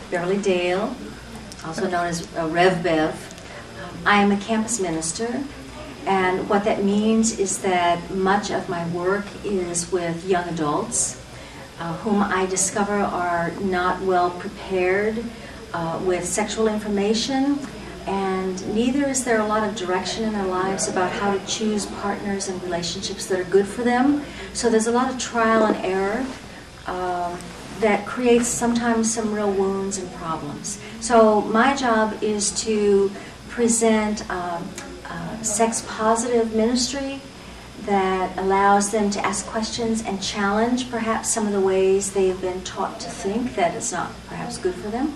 Beverly Dale, also known as Rev Bev. I am a campus minister, and what that means is that much of my work is with young adults whom I discover are not well prepared with sexual information, and neither is there a lot of direction in their lives about how to choose partners and relationships that are good for them. So there's a lot of trial and error that creates sometimes some real wounds and problems. So my job is to present sex-positive ministry that allows them to ask questions and challenge perhaps some of the ways they've been taught to think that it's not perhaps good for them.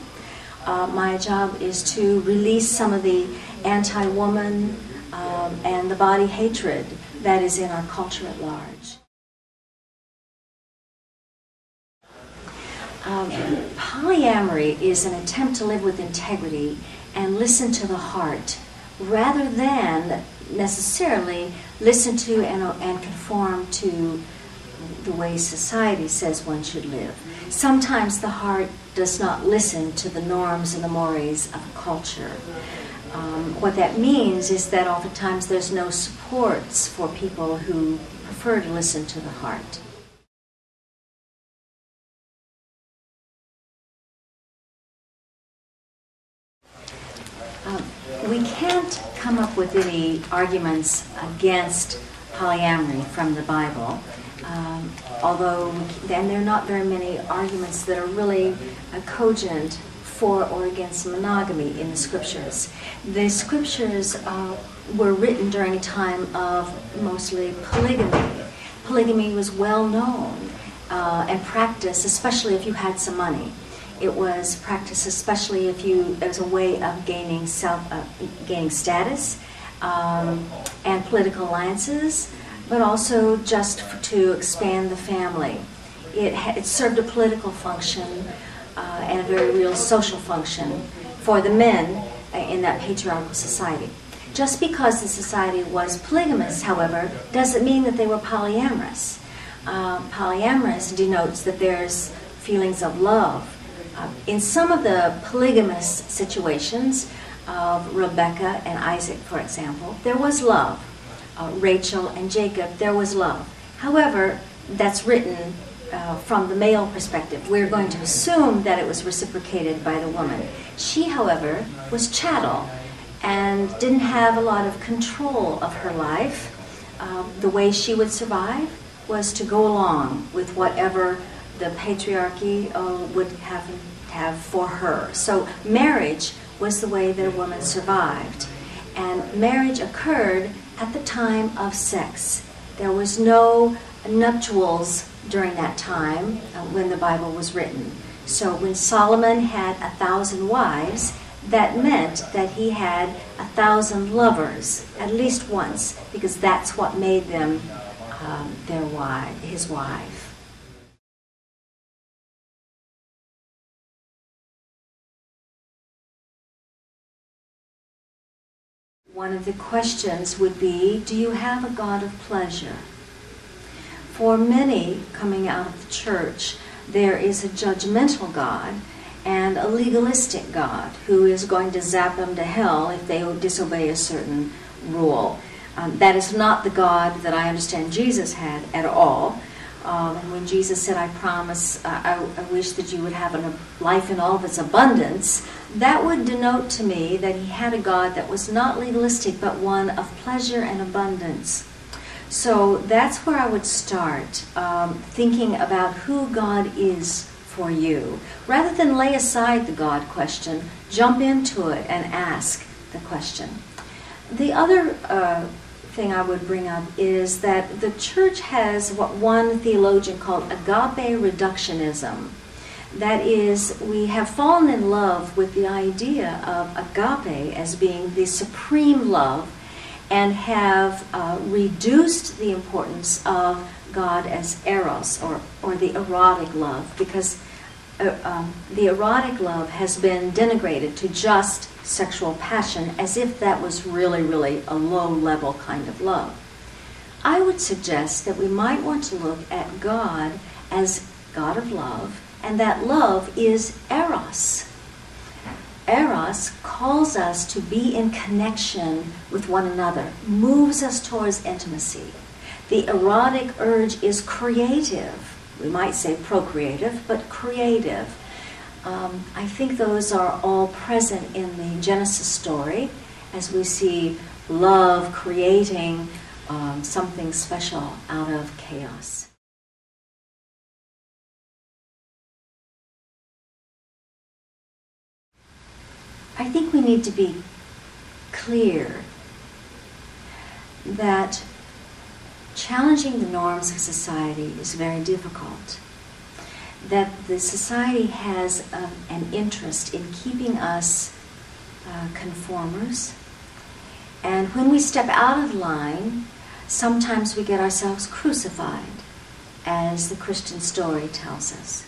My job is to release some of the anti-woman and the body hatred that is in our culture at large. Polyamory is an attempt to live with integrity and listen to the heart, rather than necessarily listen to and conform to the way society says one should live. Sometimes the heart does not listen to the norms and the mores of a culture. What that means is that oftentimes there's no supports for people who prefer to listen to the heart. We can't come up with any arguments against polyamory from the Bible, and there are not very many arguments that are really cogent for or against monogamy in the Scriptures. The Scriptures were written during a time of mostly polygamy. Polygamy was well known and practiced, especially if you had some money. It was practiced especially as a way of gaining status and political alliances, but also just to expand the family. It served a political function and a very real social function for the men in that patriarchal society. Just because the society was polygamous, however, doesn't mean that they were polyamorous. Polyamorous denotes that there's feelings of love. In some of the polygamous situations of Rebecca and Isaac, for example, there was love. Rachel and Jacob, there was love. However, that's written from the male perspective. We're going to assume that it was reciprocated by the woman. She, however, was chattel and didn't have a lot of control of her life. The way she would survive was to go along with whatever the patriarchy would have for her. So marriage was the way that a woman survived. And marriage occurred at the time of sex. There was no nuptials during that time when the Bible was written. So when Solomon had 1,000 wives, that meant that he had 1,000 lovers, at least once, because that's what made them his wife. One of the questions would be, do you have a God of pleasure? For many coming out of the church, there is a judgmental God and a legalistic God who is going to zap them to hell if they disobey a certain rule. That is not the God that I understand Jesus had at all. And when Jesus said, I wish that you would have a life in all of its abundance, that would denote to me that he had a God that was not legalistic, but one of pleasure and abundance. So that's where I would start, thinking about who God is for you. Rather than lay aside the God question, jump into it and ask the question. The other thing I would bring up is that the church has what one theologian called agape reductionism. That is, we have fallen in love with the idea of agape as being the supreme love and have reduced the importance of God as eros, or the erotic love, because the erotic love has been denigrated to just sexual passion, as if that was really, really a low-level kind of love. I would suggest that we might want to look at God as God of love, and that love is eros. Eros calls us to be in connection with one another, moves us towards intimacy. The erotic urge is creative. We might say procreative, but creative. I think those are all present in the Genesis story as we see love creating something special out of chaos. I think we need to be clear that challenging the norms of society is very difficult. That the society has an interest in keeping us conformers. And when we step out of line, sometimes we get ourselves crucified, as the Christian story tells us.